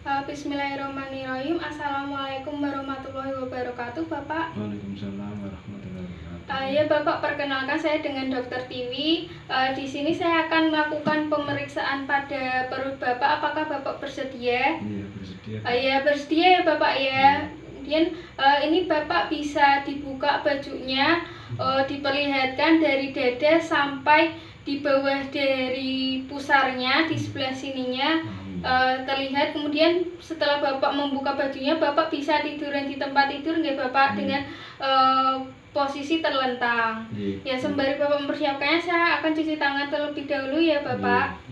Bismillahirrahmanirrahim. Assalamualaikum warahmatullahi wabarakatuh, Bapak. Waalaikumsalam warahmatullahi wabarakatuh. Ya, Bapak, perkenalkan saya dengan Dokter Tiwi. Di sini saya akan melakukan pemeriksaan pada perut Bapak. Apakah Bapak bersedia? Iya, bersedia. Ya, bersedia ya, Bapak ya. Kemudian ini Bapak bisa dibuka bajunya, diperlihatkan dari dada sampai di bawah dari pusarnya, di sebelah sininya. Terlihat. Kemudian setelah Bapak membuka bajunya, Bapak bisa tiduran di tempat tidur nggak Bapak, dengan posisi terlentang. Ya, sembari Bapak mempersiapkannya, saya akan cuci tangan terlebih dahulu ya Bapak.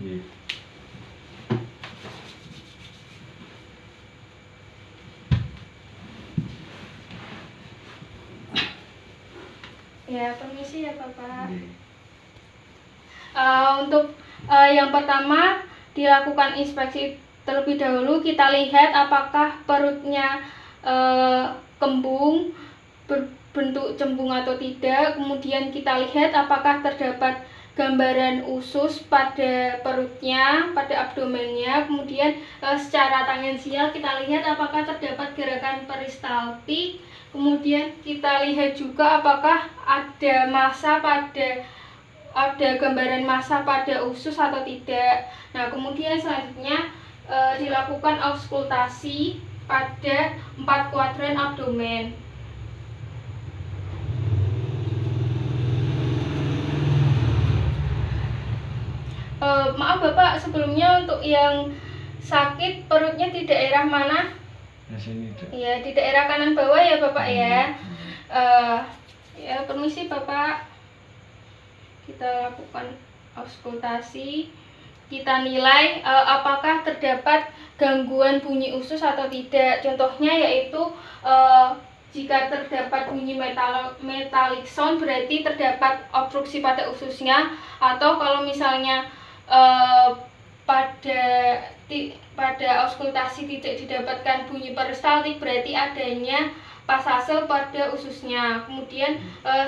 Ya, permisi ya Bapak. Untuk yang pertama, dilakukan inspeksi terlebih dahulu. Kita lihat apakah perutnya kembung, berbentuk cembung atau tidak. Kemudian kita lihat apakah terdapat gambaran usus pada perutnya, pada abdomennya. Kemudian secara tangensial kita lihat apakah terdapat gerakan peristaltik. Kemudian kita lihat juga apakah ada gambaran massa pada usus atau tidak. Nah, kemudian selanjutnya dilakukan auskultasi pada 4 kuadran abdomen. Maaf Bapak, sebelumnya untuk yang sakit perutnya di daerah mana? Ya, di daerah kanan bawah ya Bapak ya. Ya, permisi Bapak. Kita lakukan auskultasi, kita nilai apakah terdapat gangguan bunyi usus atau tidak. Contohnya yaitu jika terdapat bunyi metallic sound berarti terdapat obstruksi pada ususnya, atau kalau misalnya pada auskultasi tidak didapatkan bunyi peristaltik berarti adanya pasase pada ususnya. Kemudian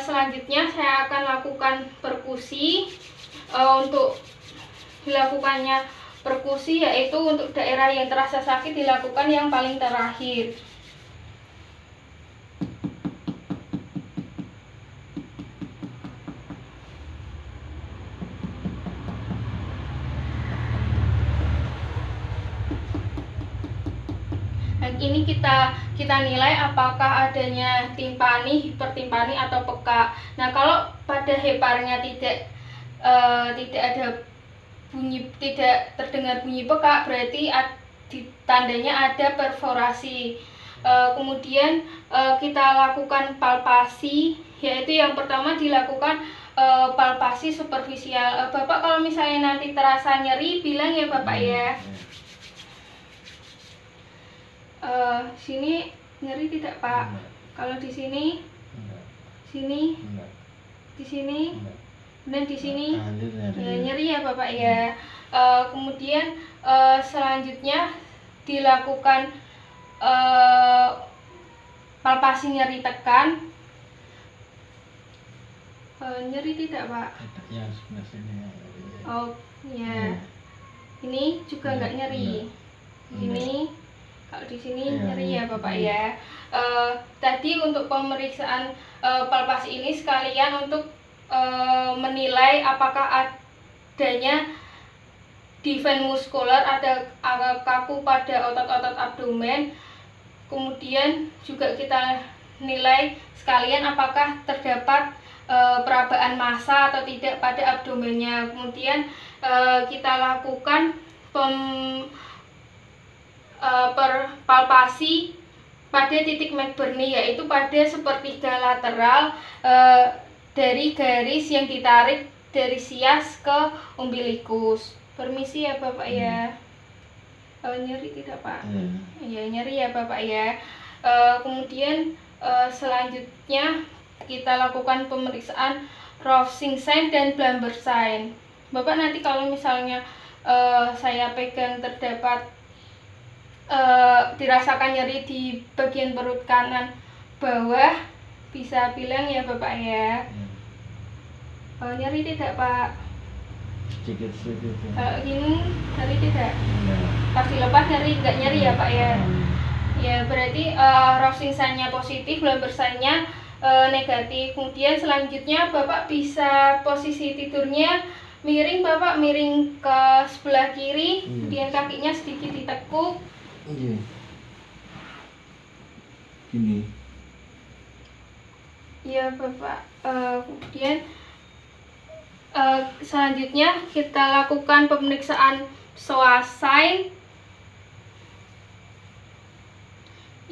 selanjutnya saya akan lakukan perkusi. Untuk dilakukannya perkusi yaitu untuk daerah yang terasa sakit dilakukan yang paling terakhir. Dan ini kita nilai apakah adanya timpani, hipertimpani atau peka. Nah, kalau pada heparnya tidak ada bunyi, tidak terdengar bunyi peka, berarti tandanya ada perforasi. Kemudian kita lakukan palpasi, yaitu yang pertama dilakukan palpasi superficial. Bapak kalau misalnya nanti terasa nyeri bilang ya Bapak ya. Sini nyeri tidak Pak? Kalau di sini, sini, di sini, dan di sini ya, nyeri ya Bapak ya. Kemudian selanjutnya dilakukan palpasi nyeri tekan. Nyeri tidak Pak? Ya, sebelah sini. Oh ya, ini juga nggak nyeri. Ini kalau di sini nyeri ya Bapak ya. Tadi untuk pemeriksaan palpasi ini sekalian untuk menilai apakah adanya defense muskular, ada kaku pada otot-otot abdomen. Kemudian juga kita nilai sekalian apakah terdapat perabaan massa atau tidak pada abdomennya. Kemudian kita lakukan palpasi pada titik McBurney, yaitu pada sepertiga lateral dari garis yang ditarik dari sias ke umbilikus. Permisi ya Bapak ya. Nyeri tidak Pak? Ya, nyeri ya Bapak ya. Kemudian selanjutnya kita lakukan pemeriksaan Rovsing sign dan Blamber sign. Bapak nanti kalau misalnya saya pegang terdapat dirasakan nyeri di bagian perut kanan bawah, bisa bilang ya Bapak ya. Nyeri tidak Pak? sedikit ya. Kalau ini nyeri tidak? Ya. Pas dilepas nyeri, nggak nyeri ya Pak ya? Ya berarti Rosinsa-nya positif, Lambersanya negatif. Kemudian selanjutnya Bapak bisa posisi tidurnya miring, Bapak miring ke sebelah kiri, kemudian kakinya sedikit ditekuk. Iya. Gini. Ya Bapak, kemudian selanjutnya kita lakukan pemeriksaan psoas-sign,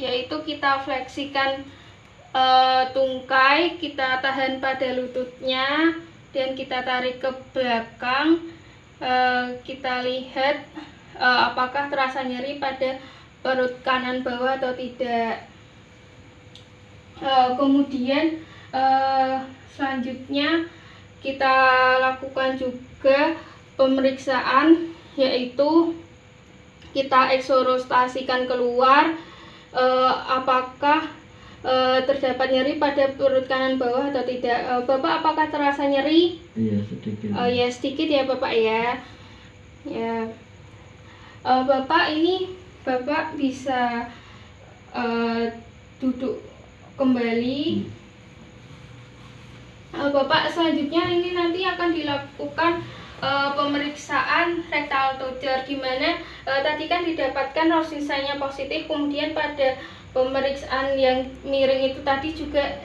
yaitu kita fleksikan tungkai, kita tahan pada lututnya dan kita tarik ke belakang. Kita lihat apakah terasa nyeri pada perut kanan bawah atau tidak. Kemudian selanjutnya kita lakukan juga pemeriksaan, yaitu kita eksorotasikan keluar apakah terdapat nyeri pada perut kanan bawah atau tidak. Bapak apakah terasa nyeri? Iya sedikit. Ya sedikit ya Bapak ya. Ya Bapak bisa duduk kembali. Bapak selanjutnya ini nanti akan dilakukan pemeriksaan rectal toucher, di mana tadi kan didapatkan Rosinsa-nya positif, kemudian pada pemeriksaan yang miring itu tadi juga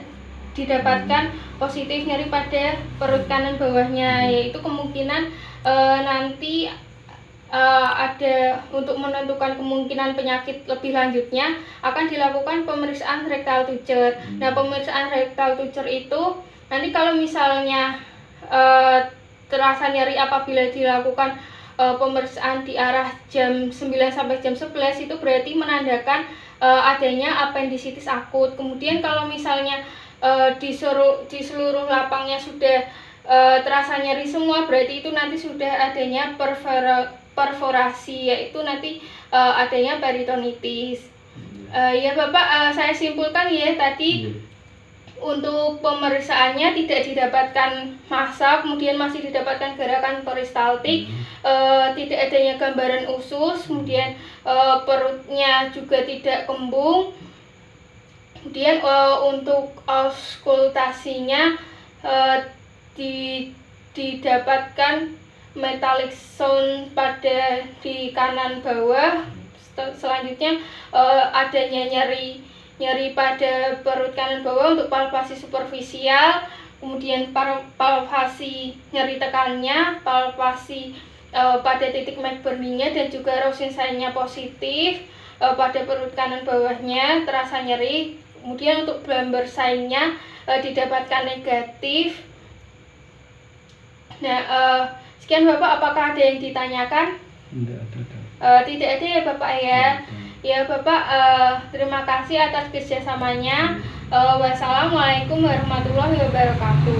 didapatkan positif nyeri pada perut kanan bawahnya, yaitu kemungkinan nanti ada untuk menentukan kemungkinan penyakit lebih lanjutnya akan dilakukan pemeriksaan rectal toucher. Nah, pemeriksaan rectal toucher itu nanti kalau misalnya terasa nyeri apabila dilakukan pemeriksaan di arah jam 9 sampai jam 11, itu berarti menandakan adanya appendicitis akut. Kemudian kalau misalnya di seluruh lapangnya sudah terasa nyeri semua, berarti itu nanti sudah adanya perforasi, yaitu nanti adanya peritonitis. Ya Bapak, saya simpulkan ya tadi. Untuk pemeriksaannya tidak didapatkan massa, kemudian masih didapatkan gerakan peristaltik, tidak adanya gambaran usus, kemudian perutnya juga tidak kembung. Kemudian untuk auskultasinya didapatkan metallic sound pada di kanan bawah. Selanjutnya adanya nyeri pada perut kanan bawah untuk palpasi superficial, kemudian palpasi nyeri tekannya, palpasi pada titik McBurney-nya, dan juga Rosinsa-nya positif pada perut kanan bawahnya terasa nyeri. Kemudian untuk Lambersine-nya didapatkan negatif. Nah, sekian Bapak, apakah ada yang ditanyakan? Tidak ada ya Bapak ya. Ya Bapak, terima kasih atas kerjasamanya. Wassalamualaikum warahmatullahi wabarakatuh.